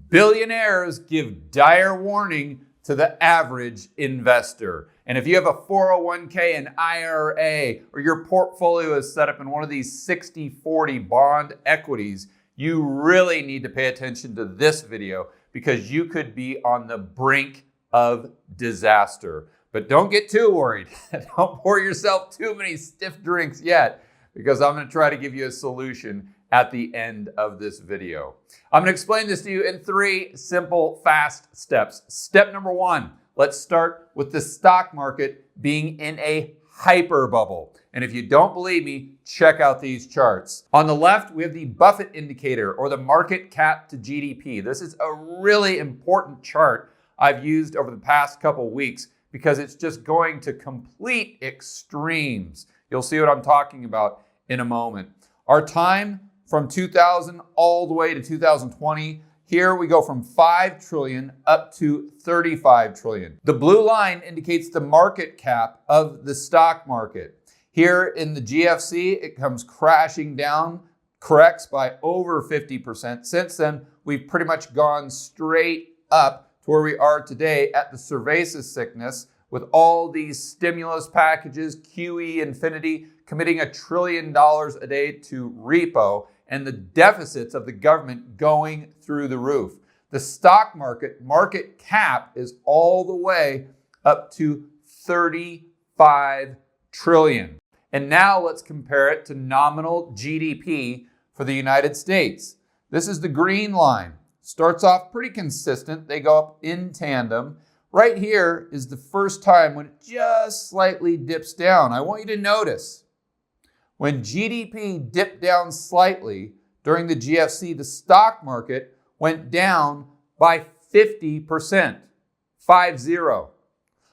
Billionaires give dire warning to the average investor. And if you have a 401k, an IRA, or your portfolio is set up in one of these 60-40 bond equities, you really need to pay attention to this video because you could be on the brink of disaster. But don't get too worried. Don't pour yourself too many stiff drinks yet, because I'm going to try to give you a solution at the end of this video. I'm going to explain this to you in 3 simple, fast steps. Step number 1, let's start with the stock market being in a hyper bubble. And if you don't believe me, check out these charts. On the left, we have the Buffett indicator, or the market cap to GDP. This is a really important chart I've used over the past couple weeks because it's just going to complete extremes. You'll see what I'm talking about in a moment. Our time from 2000 all the way to 2020, here we go from 5 trillion up to 35 trillion. The blue line indicates the market cap of the stock market. Here in the GFC, it comes crashing down, corrects by over 50%. Since then, we've pretty much gone straight up to where we are today at the cerveza sickness with all these stimulus packages, QE infinity, committing $1 trillion a day to repo, and the deficits of the government going through the roof. The stock market cap is all the way up to 35 trillion. And now let's compare it to nominal GDP for the United States. This is the green line. Starts off pretty consistent. They go up in tandem. Right here is the first time when it just slightly dips down. I want you to notice when GDP dipped down slightly during the GFC, the stock market went down by 50%, 50.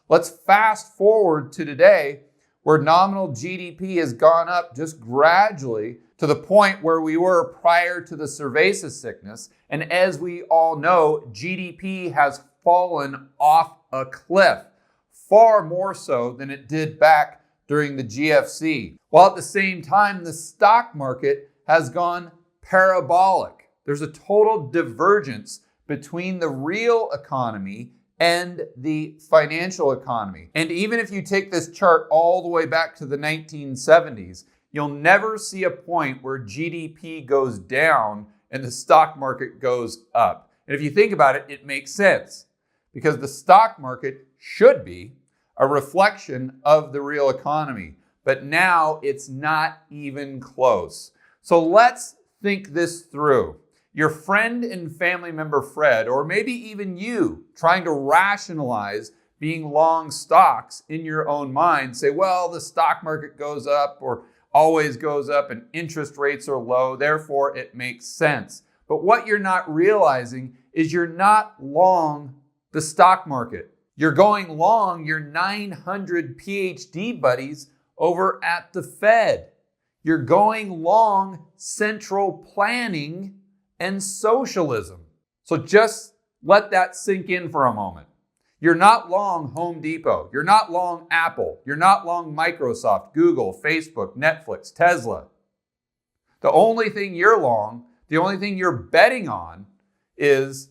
Let's fast forward to today where nominal GDP has gone up just gradually to the point where we were prior to the cerveza sickness. And as we all know, GDP has fallen off a cliff, far more so than it did back during the GFC. While at the same time, the stock market has gone parabolic. There's a total divergence between the real economy and the financial economy. And even if you take this chart all the way back to the 1970s, you'll never see a point where GDP goes down and the stock market goes up. And if you think about it, it makes sense because the stock market should be a reflection of the real economy. But now it's not even close. So let's think this through. Your friend and family member Fred, or maybe even you, trying to rationalize being long stocks in your own mind, say, well, the stock market goes up or always goes up and interest rates are low, therefore it makes sense. But what you're not realizing is you're not long the stock market. You're going long your 900 PhD buddies over at the Fed. You're going long central planning and socialism. So just let that sink in for a moment. You're not long Home Depot. You're not long Apple. You're not long Microsoft, Google, Facebook, Netflix, Tesla. The only thing you're long, the only thing you're betting on is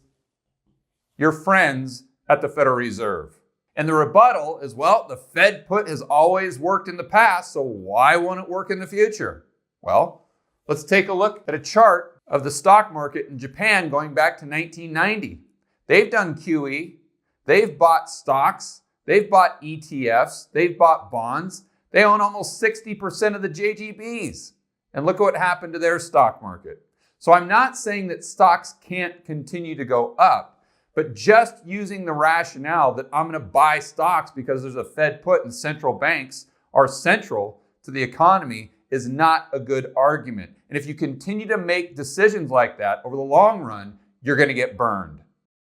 your friends at the Federal Reserve. And the rebuttal is, well, the Fed put has always worked in the past, so why won't it work in the future? Well, let's take a look at a chart of the stock market in Japan going back to 1990. They've done QE, they've bought stocks, they've bought ETFs, they've bought bonds. They own almost 60% of the JGBs. And look at what happened to their stock market. So I'm not saying that stocks can't continue to go up, but just using the rationale that I'm going to buy stocks because there's a Fed put and central banks are central to the economy is not a good argument. And if you continue to make decisions like that over the long run, you're going to get burned.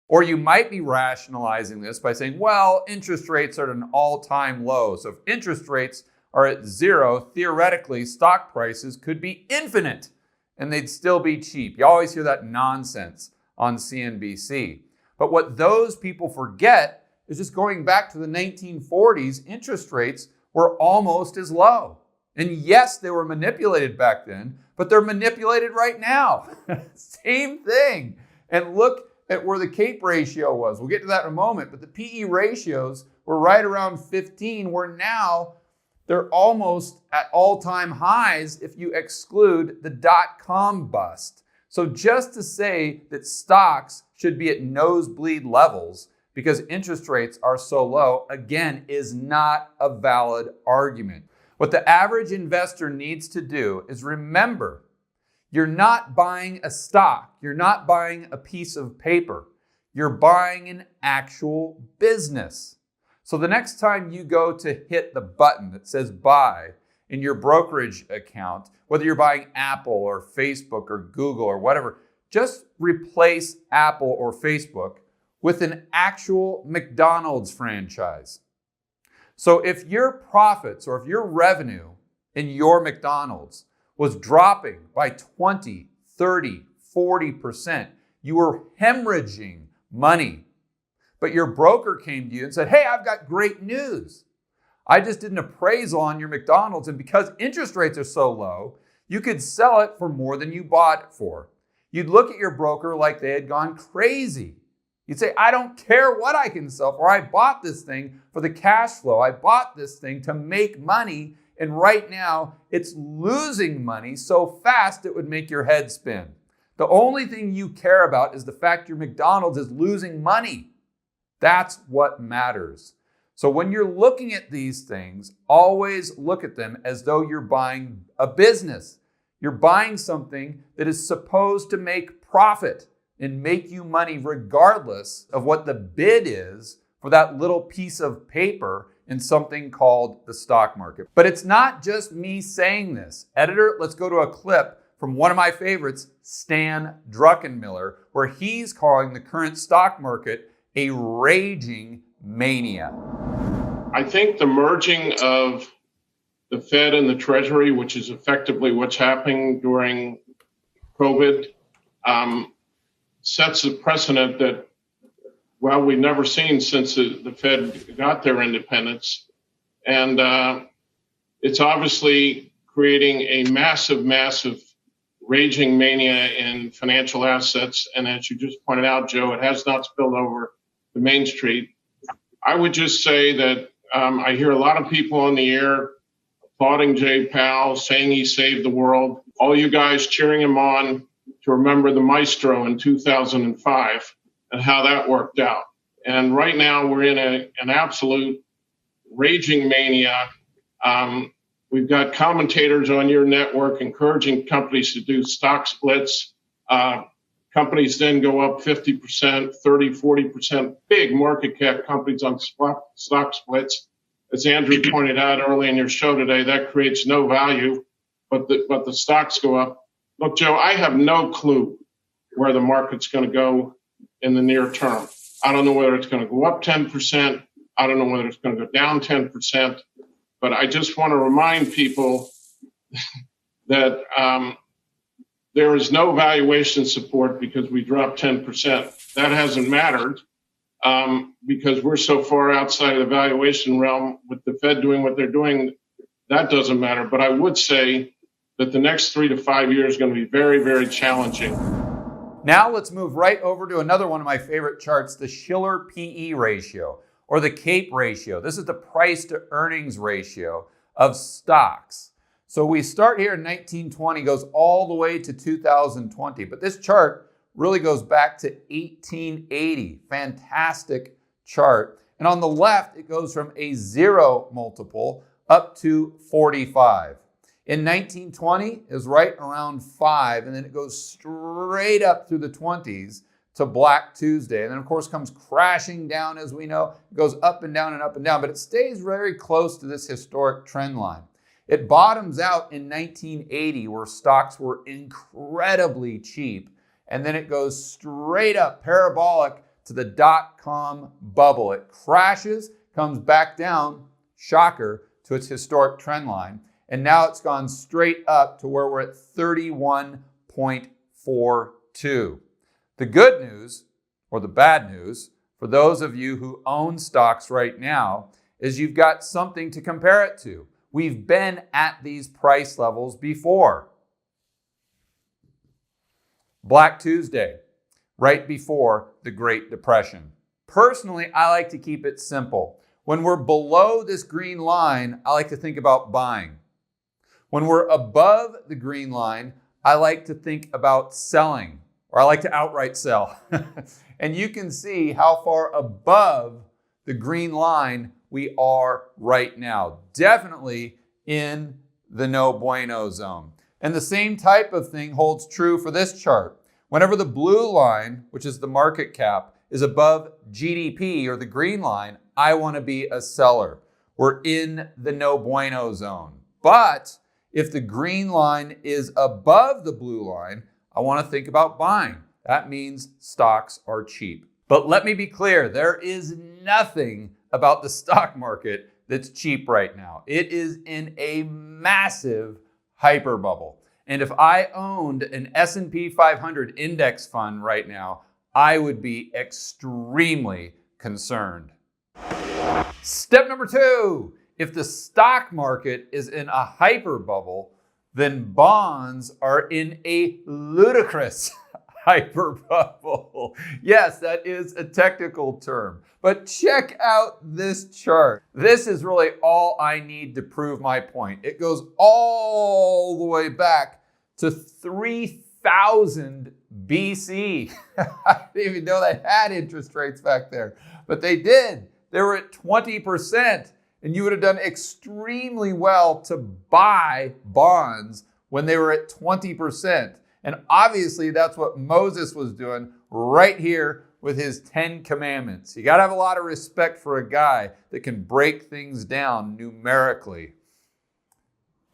Or you might be rationalizing this by saying, well, interest rates are at an all-time low. So if interest rates are at 0, theoretically, stock prices could be infinite and they'd still be cheap. You always hear that nonsense on CNBC. But what those people forget is just going back to the 1940s, interest rates were almost as low. And yes, they were manipulated back then, but they're manipulated right now. Same thing. And look at where the CAPE ratio was. We'll get to that in a moment, but the PE ratios were right around 15, where now they're almost at all-time highs if you exclude the dot-com bust. So just to say that stocks should be at nosebleed levels because interest rates are so low, again, is not a valid argument. What the average investor needs to do is remember, you're not buying a stock, you're not buying a piece of paper, you're buying an actual business. So the next time you go to hit the button that says buy in your brokerage account, whether you're buying Apple or Facebook or Google or whatever, just replace Apple or Facebook with an actual McDonald's franchise. So if your profits or if your revenue in your McDonald's was dropping by 20, 30, 40%, you were hemorrhaging money. But your broker came to you and said, hey, I've got great news. I just did an appraisal on your McDonald's, and because interest rates are so low, you could sell it for more than you bought it for. You'd look at your broker like they had gone crazy. You'd say, I don't care what I can sell for. I bought this thing for the cash flow. I bought this thing to make money, and right now it's losing money so fast it would make your head spin. The only thing you care about is the fact your McDonald's is losing money. That's what matters. So when you're looking at these things, always look at them as though you're buying a business. You're buying something that is supposed to make profit and make you money regardless of what the bid is for that little piece of paper in something called the stock market. But it's not just me saying this. Editor, let's go to a clip from one of my favorites, Stan Druckenmiller, where he's calling the current stock market a raging mania. I think the merging of the Fed and the Treasury, which is effectively what's happening during COVID, sets a precedent that, well, we've never seen since the Fed got their independence. And it's obviously creating a massive, massive raging mania in financial assets. And as you just pointed out, Joe, it has not spilled over to Main Street. I would just say that I hear a lot of people on the air applauding Jay Powell, saying he saved the world. All you guys cheering him on to remember the maestro in 2005 and how that worked out. And right now we're in an absolute raging mania. We've got commentators on your network encouraging companies to do stock splits. Companies then go up 50%, 30, 40%, big market cap companies on stock splits. As Andrew pointed out early in your show today, that creates no value, but the stocks go up. Look, Joe, I have no clue where the market's going to go in the near term. I don't know whether it's going to go up 10%. I don't know whether it's going to go down 10%. But I just want to remind people that there is no valuation support because we dropped 10%. That hasn't mattered because we're so far outside of the valuation realm with the Fed doing what they're doing. That doesn't matter. But I would say that the next 3 to 5 years is going to be very, very challenging. Now let's move right over to another one of my favorite charts, the Shiller PE ratio or the CAPE ratio. This is the price to earnings ratio of stocks. So we start here in 1920, goes all the way to 2020. But this chart really goes back to 1880. Fantastic chart. And on the left, it goes from a 0 multiple up to 45. In 1920, it was right around 5, and then it goes straight up through the 20s to Black Tuesday. And then, of course, comes crashing down, as we know. It goes up and down and up and down, but it stays very close to this historic trend line. It bottoms out in 1980, where stocks were incredibly cheap, and then it goes straight up, parabolic, to the dot-com bubble. It crashes, comes back down, shocker, to its historic trend line. And now it's gone straight up to where we're at 31.42. The good news, or the bad news, for those of you who own stocks right now, is you've got something to compare it to. We've been at these price levels before. Black Tuesday. right before the Great Depression. Personally, I like to keep it simple. When we're below this green line, I like to think about buying. When we're above the green line, I like to think about selling, or I like to outright sell. And you can see how far above the green line we are right now. Definitely in the no bueno zone. And the same type of thing holds true for this chart. Whenever the blue line, which is the market cap, is above GDP or the green line, I want to be a seller. We're in the no bueno zone. But if the green line is above the blue line, I want to think about buying. That means stocks are cheap. But let me be clear, there is nothing about the stock market that's cheap right now. It is in a massive hyper bubble. And if I owned an S&P 500 index fund right now, I would be extremely concerned. Step number 2, if the stock market is in a hyper bubble, then bonds are in a ludicrous hyper bubble. Yes, that is a technical term. But check out this chart. This is really all I need to prove my point. It goes all the way back to 3000 BC. I didn't even know they had interest rates back there, but they did. They were at 20%, and you would have done extremely well to buy bonds when they were at 20%. And obviously that's what Moses was doing right here with his 10 commandments. You got to have a lot of respect for a guy that can break things down numerically.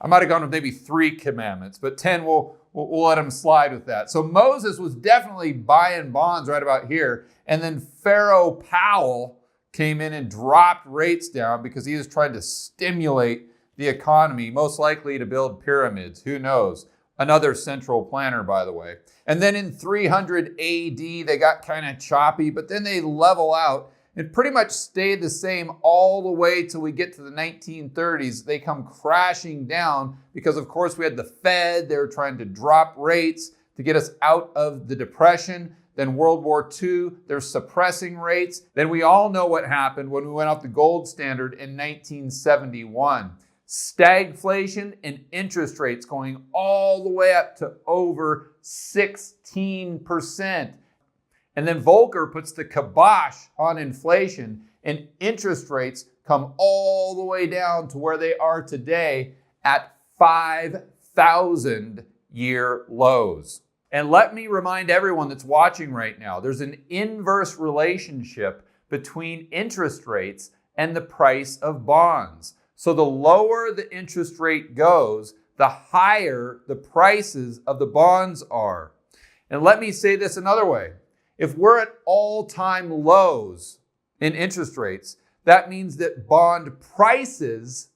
I might have gone with maybe 3 commandments, but 10, we'll let him slide with that. So Moses was definitely buying bonds right about here. And then Pharaoh Powell came in and dropped rates down because he was trying to stimulate the economy, most likely to build pyramids. Who knows? Another central planner, by the way. And then in 300 AD, they got kind of choppy, but then they level out and pretty much stayed the same all the way till we get to the 1930s. They come crashing down because, of course, we had the Fed. They were trying to drop rates to get us out of the Depression. Then World War II, they're suppressing rates. Then we all know what happened when we went off the gold standard in 1971. Stagflation and interest rates going all the way up to over 16%. And then Volcker puts the kibosh on inflation, and interest rates come all the way down to where they are today at 5,000-year lows. And let me remind everyone that's watching right now, there's an inverse relationship between interest rates and the price of bonds. So the lower the interest rate goes, the higher the prices of the bonds are. And let me say this another way. If we're at all-time lows in interest rates, that means that bond prices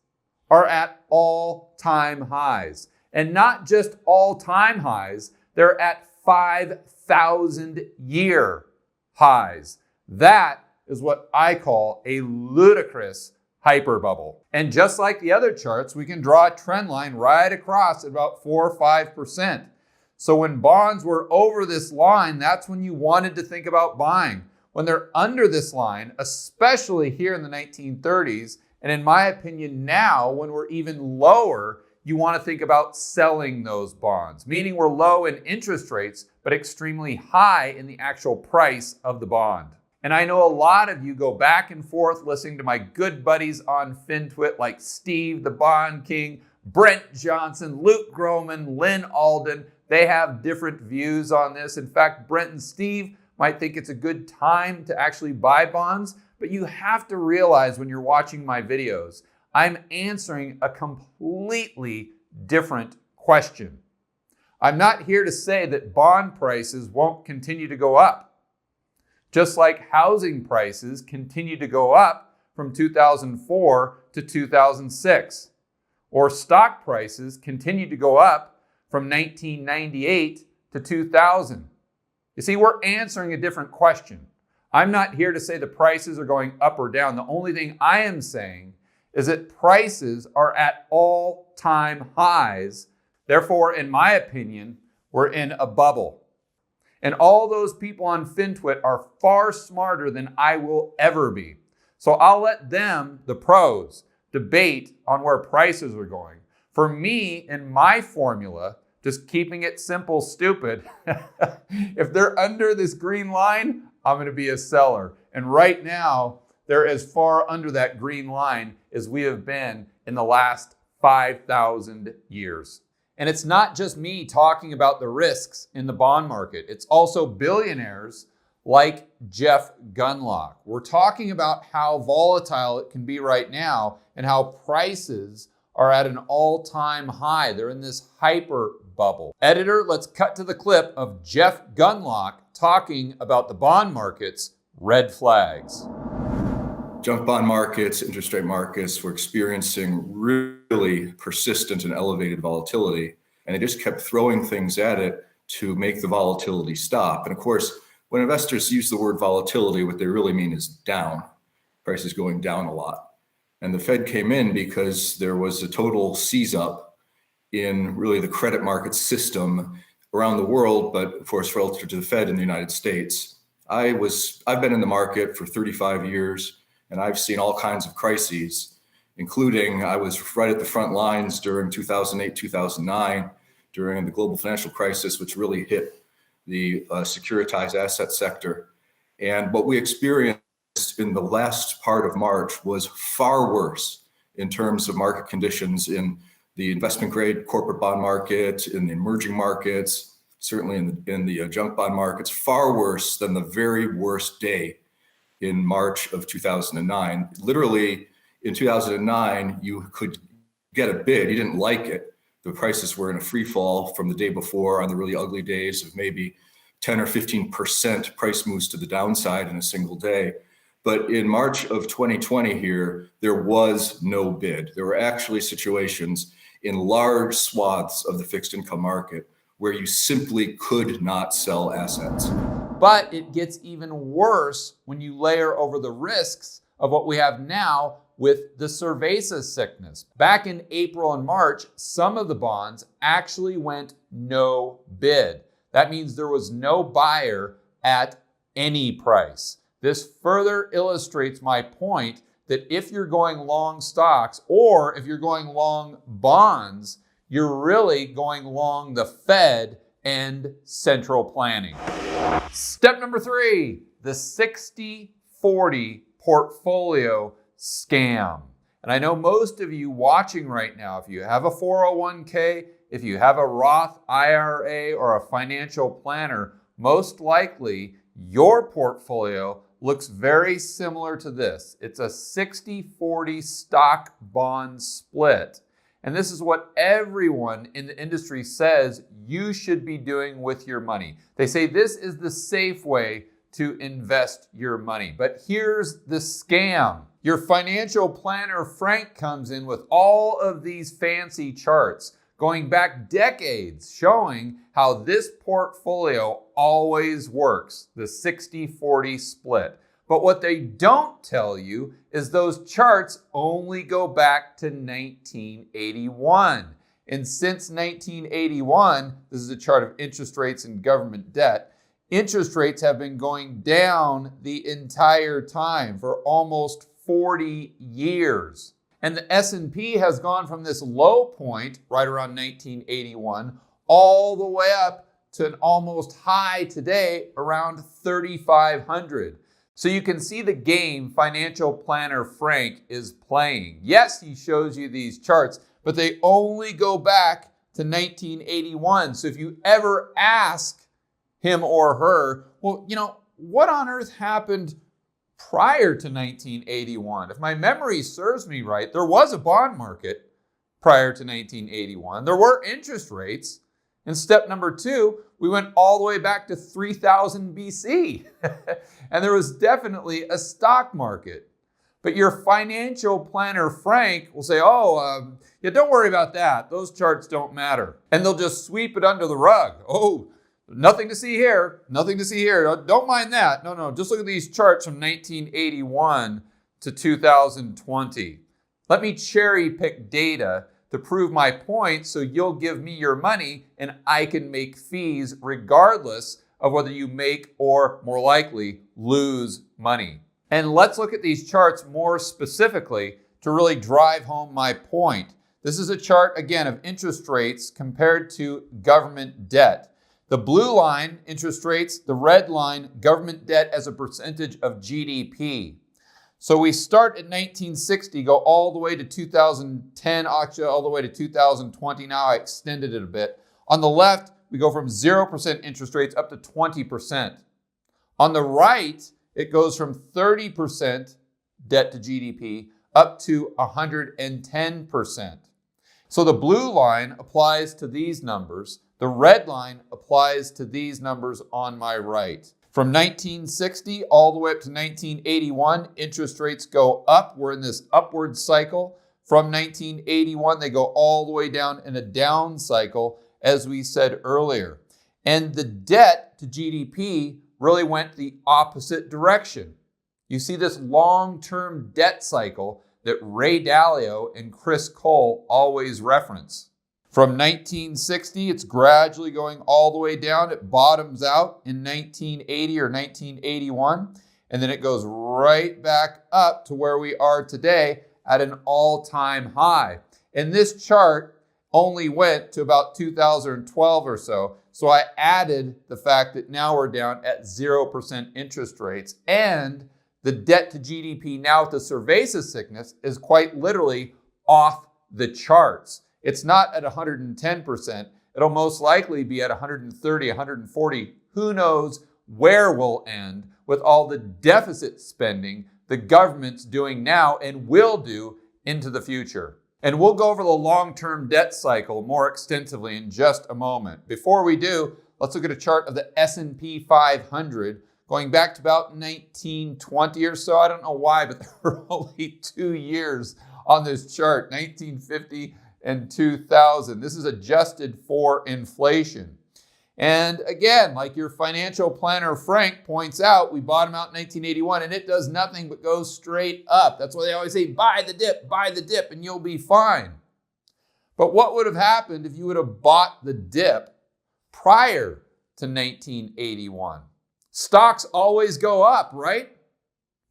are at all-time highs. And not just all-time highs, they're at 5,000-year highs. That is what I call a ludicrous hyper bubble. And just like the other charts, we can draw a trend line right across at about 4 or 5%. So when bonds were over this line, that's when you wanted to think about buying. When they're under this line, especially here in the 1930s, and in my opinion now, when we're even lower, you want to think about selling those bonds, meaning we're low in interest rates, but extremely high in the actual price of the bond. And I know a lot of you go back and forth listening to my good buddies on FinTwit like Steve, the Bond King, Brent Johnson, Luke Groman, Lynn Alden. They have different views on this. In fact, Brent and Steve might think it's a good time to actually buy bonds, but you have to realize when you're watching my videos, I'm answering a completely different question. I'm not here to say that bond prices won't continue to go up. Just like housing prices continue to go up from 2004 to 2006, or stock prices continue to go up from 1998 to 2000. You see, we're answering a different question. I'm not here to say the prices are going up or down. The only thing I am saying is that prices are at all-time highs. Therefore, in my opinion, we're in a bubble. And all those people on FinTwit are far smarter than I will ever be. So I'll let them, the pros, debate on where prices are going. For me, in my formula, just keeping it simple, stupid, if they're under this green line, I'm going to be a seller. And right now, they're as far under that green line as we have been in the last 5,000 years. And it's not just me talking about the risks in the bond market. It's also billionaires like Jeff Gundlach. We're talking about how volatile it can be right now and how prices are at an all-time high. They're in this hyper bubble. Editor, let's cut to the clip of Jeff Gundlach talking about the bond market's red flags. Junk bond markets, interest rate markets were experiencing really persistent and elevated volatility, and they just kept throwing things at it to make the volatility stop. And of course, when investors use the word volatility, what they really mean is down, prices going down a lot. And the Fed came in because there was a total seize up in really the credit market system around the world, but of course, relative to the Fed in the United States. I've been in the market for 35 years. And I've seen all kinds of crises, including I was right at the front lines during 2008, 2009, during the global financial crisis, which really hit the securitized asset sector. And what we experienced in the last part of March was far worse in terms of market conditions in the investment grade corporate bond market, in the emerging markets, certainly in the junk bond markets, far worse than the very worst day in March of 2009. Literally, in 2009, you could get a bid. You didn't like it. The prices were in a free fall from the day before on the really ugly days of maybe 10 or 15% price moves to the downside in a single day. But in March of 2020 here, there was no bid. There were actually situations in large swaths of the fixed income market where you simply could not sell assets. But it gets even worse when you layer over the risks of what we have now with the cerveza sickness. Back in April and March, some of the bonds actually went no bid. That means there was no buyer at any price. This further illustrates my point that if you're going long stocks or if you're going long bonds, you're really going long the Fed and central planning. Step number 3, the 60-40 portfolio scam. And I know most of you watching right now, if you have a 401k, if you have a Roth IRA or a financial planner, most likely your portfolio looks very similar to this. It's a 60-40 stock bond split. And this is what everyone in the industry says you should be doing with your money. They say this is the safe way to invest your money. But here's the scam. Your financial planner, Frank, comes in with all of these fancy charts going back decades showing how this portfolio always works, the 60-40 split. But what they don't tell you is those charts only go back to 1981. And since 1981, this is a chart of interest rates and government debt, interest rates have been going down the entire time for almost 40 years. And the S&P has gone from this low point right around 1981 all the way up to an almost high today around 3,500. So you can see the game financial planner Frank is playing. Yes, he shows you these charts, but they only go back to 1981. So if you ever ask him or her, well, what on earth happened prior to 1981? If my memory serves me right, there was a bond market prior to 1981. There were interest rates. And step number 2, we went all the way back to 3000 BC. And there was definitely a stock market. But your financial planner, Frank, will say, don't worry about that. Those charts don't matter. And they'll just sweep it under the rug. Oh, nothing to see here. Nothing to see here. Don't mind that. No. Just look at these charts from 1981 to 2020. Let me cherry pick data to prove my point so you'll give me your money and I can make fees regardless of whether you make or, more likely, lose money. And let's look at these charts more specifically to really drive home my point. This is a chart, again, of interest rates compared to government debt. The blue line, interest rates, the red line, government debt as a percentage of GDP. So we start at 1960, go all the way to 2010, actually all the way to 2020. Now I extended it a bit. On the left, we go from 0% interest rates up to 20%. On the right, it goes from 30% debt to GDP up to 110%. So the blue line applies to these numbers. The red line applies to these numbers on my right. From 1960 all the way up to 1981, interest rates go up. We're in this upward cycle. From 1981, they go all the way down in a down cycle, as we said earlier. And the debt to GDP really went the opposite direction. You see this long-term debt cycle that Ray Dalio and Chris Cole always reference. From 1960, it's gradually going all the way down. It bottoms out in 1980 or 1981, and then it goes right back up to where we are today at an all-time high. And this chart only went to about 2012 or so. So I added the fact that now we're down at 0% interest rates, and the debt to GDP now with the cerveza sickness is quite literally off the charts. It's not at 110%. It'll most likely be at 130, 140. Who knows where we'll end with all the deficit spending the government's doing now and will do into the future. And we'll go over the long-term debt cycle more extensively in just a moment. Before we do, let's look at a chart of the S&P 500 going back to about 1920 or so. I don't know why, but there were only 2 years on this chart, 1950 and 2000. This is adjusted for inflation. And again, like your financial planner Frank points out, we bottom out in 1981 and it does nothing but go straight up. That's why they always say, buy the dip, and you'll be fine. But what would have happened if you would have bought the dip prior to 1981? Stocks always go up, right?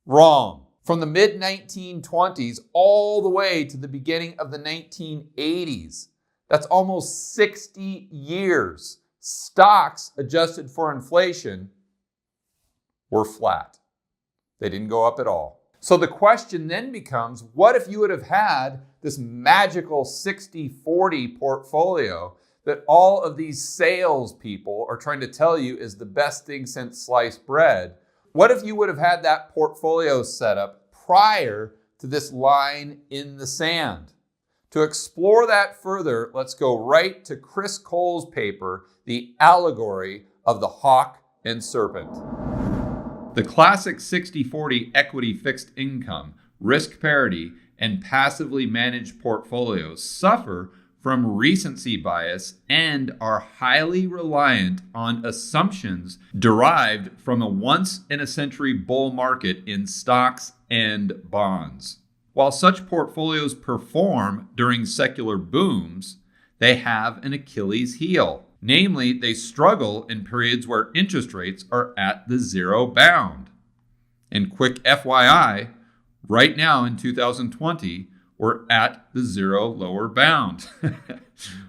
Wrong. From the mid-1920s all the way to the beginning of the 1980s, that's almost 60 years. Stocks adjusted for inflation were flat. They didn't go up at all. So the question then becomes, what if you would have had this magical 60-40 portfolio that all of these salespeople are trying to tell you is the best thing since sliced bread? What if you would have had that portfolio set up prior to this line in the sand? To explore that further, let's go right to Chris Cole's paper, The Allegory of the Hawk and Serpent. The classic 60-40 equity fixed income, risk parity, and passively managed portfolios suffer from recency bias and are highly reliant on assumptions derived from a once-in-a-century bull market in stocks and bonds. While such portfolios perform during secular booms, they have an Achilles heel. Namely, they struggle in periods where interest rates are at the zero bound. And quick FYI, right now in 2020, we're at the zero lower bound.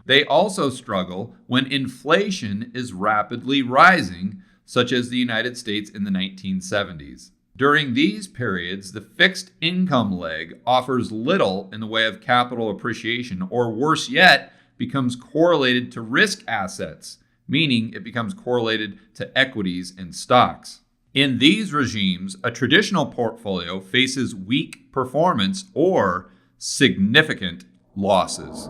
They also struggle when inflation is rapidly rising, such as the United States in the 1970s. During these periods, the fixed income leg offers little in the way of capital appreciation, or worse yet, becomes correlated to risk assets, meaning it becomes correlated to equities and stocks. In these regimes, a traditional portfolio faces weak performance or significant losses.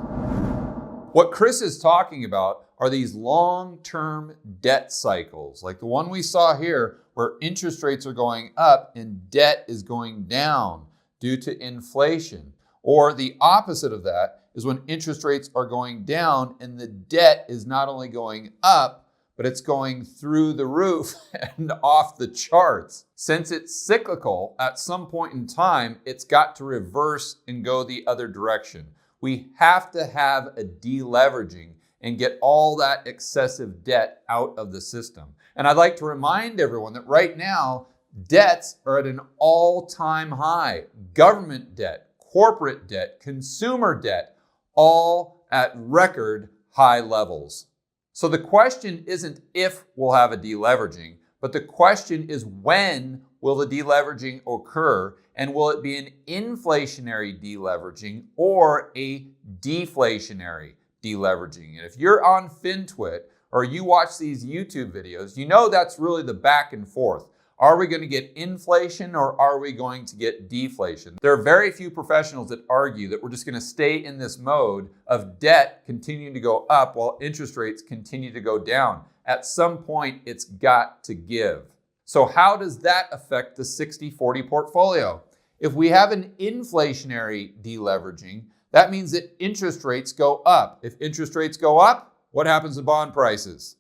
What Chris is talking about are these long-term debt cycles, like the one we saw here, where interest rates are going up and debt is going down due to inflation. Or the opposite of that is when interest rates are going down and the debt is not only going up, but it's going through the roof and off the charts. Since it's cyclical, at some point in time, it's got to reverse and go the other direction. We have to have a deleveraging and get all that excessive debt out of the system. And I'd like to remind everyone that right now, debts are at an all-time high. Government debt, corporate debt, consumer debt, all at record high levels. So the question isn't if we'll have a deleveraging, but the question is when will the deleveraging occur, and will it be an inflationary deleveraging or a deflationary deleveraging? And if you're on FinTwit or you watch these YouTube videos, you know that's really the back and forth. Are we going to get inflation or are we going to get deflation? There are very few professionals that argue that we're just going to stay in this mode of debt continuing to go up while interest rates continue to go down. At some point, it's got to give. So how does that affect the 60-40 portfolio? If we have an inflationary deleveraging, that means that interest rates go up. If interest rates go up, what happens to bond prices?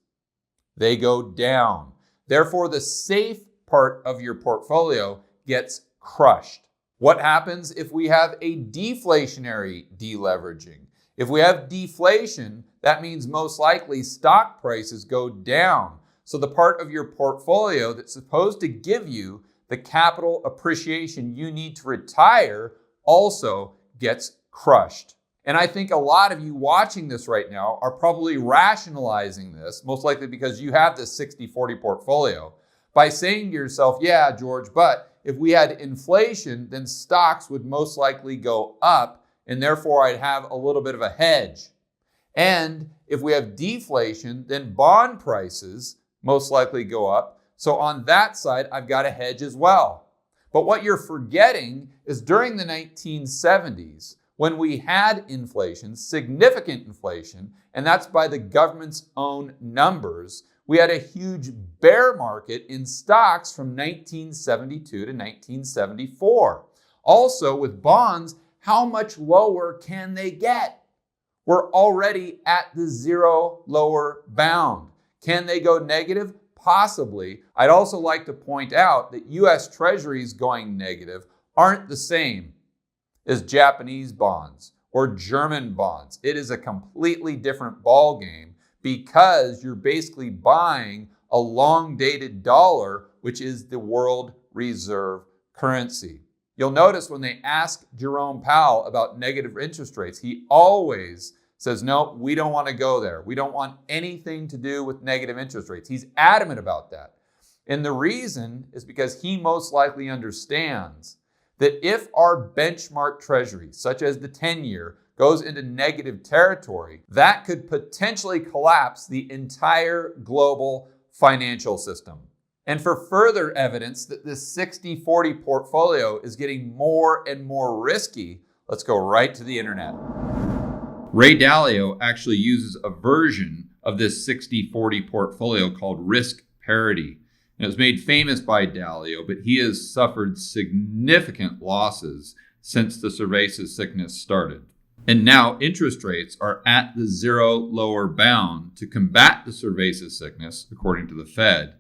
They go down. Therefore, the safe part of your portfolio gets crushed. What happens if we have a deflationary deleveraging? If we have deflation, that means most likely stock prices go down. So the part of your portfolio that's supposed to give you the capital appreciation you need to retire also gets crushed. And I think a lot of you watching this right now are probably rationalizing this, most likely because you have this 60-40 portfolio, by saying to yourself, yeah, George, but if we had inflation, then stocks would most likely go up, and therefore I'd have a little bit of a hedge. And if we have deflation, then bond prices most likely go up. So on that side, I've got a hedge as well. But what you're forgetting is during the 1970s, when we had inflation, significant inflation, and that's by the government's own numbers, we had a huge bear market in stocks from 1972 to 1974. Also, with bonds, how much lower can they get? We're already at the zero lower bound. Can they go negative? Possibly. I'd also like to point out that U.S. Treasuries going negative aren't the same as Japanese bonds or German bonds. It is a completely different ball game because you're basically buying a long-dated dollar, which is the world reserve currency. You'll notice when they ask Jerome Powell about negative interest rates, he always says, no, we don't want to go there. We don't want anything to do with negative interest rates. He's adamant about that. And the reason is because he most likely understands that if our benchmark treasury, such as the 10-year, goes into negative territory, that could potentially collapse the entire global financial system. And for further evidence that this 60-40 portfolio is getting more and more risky, let's go right to the internet. Ray Dalio actually uses a version of this 60-40 portfolio called risk parity. And it was made famous by Dalio, but he has suffered significant losses since the cerveza sickness started. And now interest rates are at the zero lower bound to combat the cerveza sickness, according to the Fed.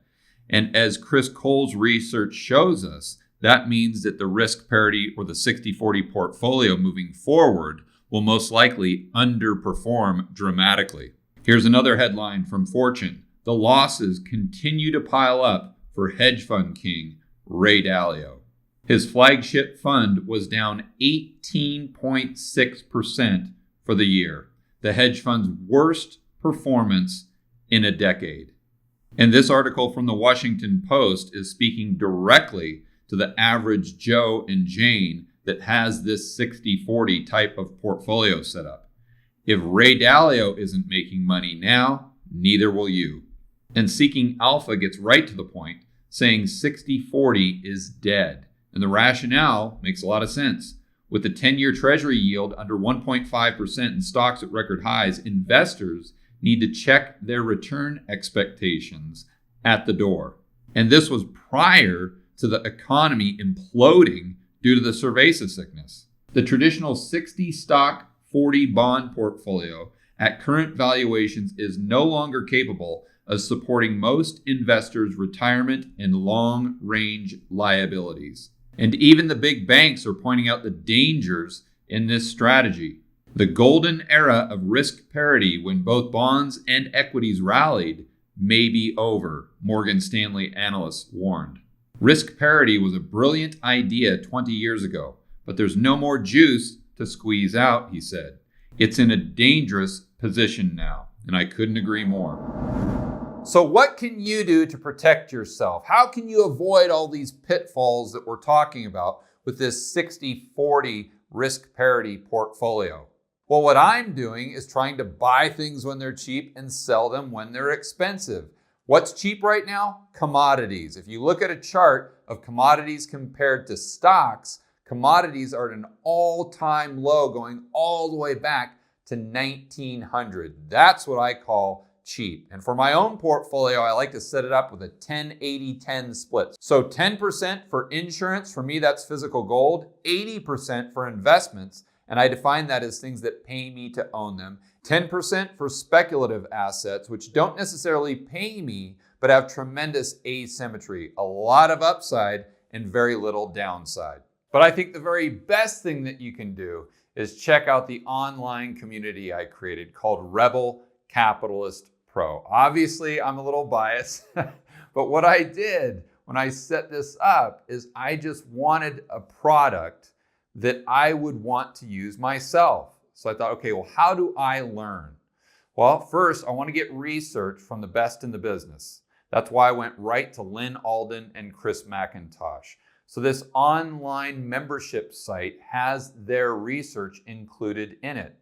And as Chris Cole's research shows us, that means that the risk parity or the 60-40 portfolio moving forward will most likely underperform dramatically. Here's another headline from Fortune. The losses continue to pile up for hedge fund king Ray Dalio. His flagship fund was down 18.6% for the year, the hedge fund's worst performance in a decade. And this article from the Washington Post is speaking directly to the average Joe and Jane that has this 60-40 type of portfolio set up. If Ray Dalio isn't making money now, neither will you. And Seeking Alpha gets right to the point, saying 60-40 is dead. And the rationale makes a lot of sense. With the 10-year Treasury yield under 1.5% and stocks at record highs, investors need to check their return expectations at the door. And this was prior to the economy imploding due to the cerveza sickness. The traditional 60 stock, 40 bond portfolio at current valuations is no longer capable of supporting most investors' retirement and long-range liabilities. And even the big banks are pointing out the dangers in this strategy. The golden era of risk parity when both bonds and equities rallied may be over, Morgan Stanley analysts warned. Risk parity was a brilliant idea 20 years ago, but there's no more juice to squeeze out, he said. It's in a dangerous position now, and I couldn't agree more. So what can you do to protect yourself? How can you avoid all these pitfalls that we're talking about with this 60-40 risk parity portfolio? Well, what I'm doing is trying to buy things when they're cheap and sell them when they're expensive. What's cheap right now? Commodities. If you look at a chart of commodities compared to stocks, commodities are at an all-time low going all the way back to 1900. That's what I call cheap. And for my own portfolio, I like to set it up with a 10-80-10 split. So 10% for insurance, for me that's physical gold, 80% for investments, and I define that as things that pay me to own them. 10% for speculative assets, which don't necessarily pay me, but have tremendous asymmetry, a lot of upside and very little downside. But I think the very best thing that you can do is check out the online community I created called Rebel Capitalist Pro. Obviously, I'm a little biased, but what I did when I set this up is I just wanted a product that I would want to use myself. So I thought, okay, well, how do I learn? Well, first, I want to get research from the best in the business. That's why I went right to Lynn Alden and Chris McIntosh. So this online membership site has their research included in it.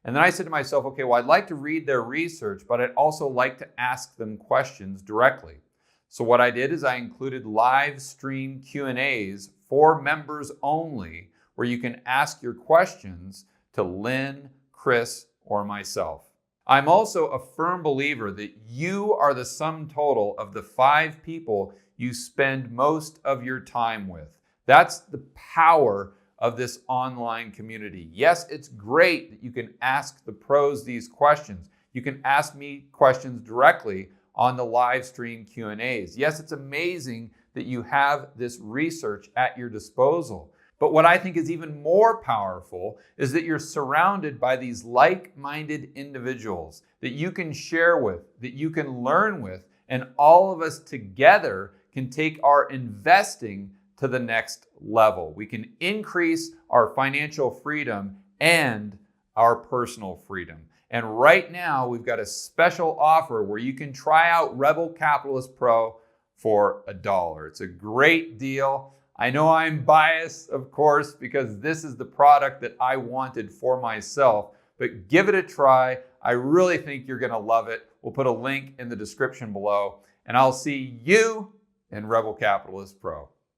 And then I said to myself, okay, well, I'd like to read their research, but I'd also like to ask them questions directly. So what I did is I included live stream Q&As for members only, where you can ask your questions to Lynn, Chris, or myself. I'm also a firm believer that you are the sum total of the 5 people you spend most of your time with. That's the power of this online community. Yes, it's great that you can ask the pros these questions. You can ask me questions directly on the live stream Q&As. Yes, it's amazing that you have this research at your disposal. But what I think is even more powerful is that you're surrounded by these like-minded individuals that you can share with, that you can learn with, and all of us together can take our investing to the next level. We can increase our financial freedom and our personal freedom. And right now, we've got a special offer where you can try out Rebel Capitalist Pro for $1. It's a great deal. I know I'm biased, of course, because this is the product that I wanted for myself, but give it a try. I really think you're going to love it. We'll put a link in the description below, and I'll see you in Rebel Capitalist Pro.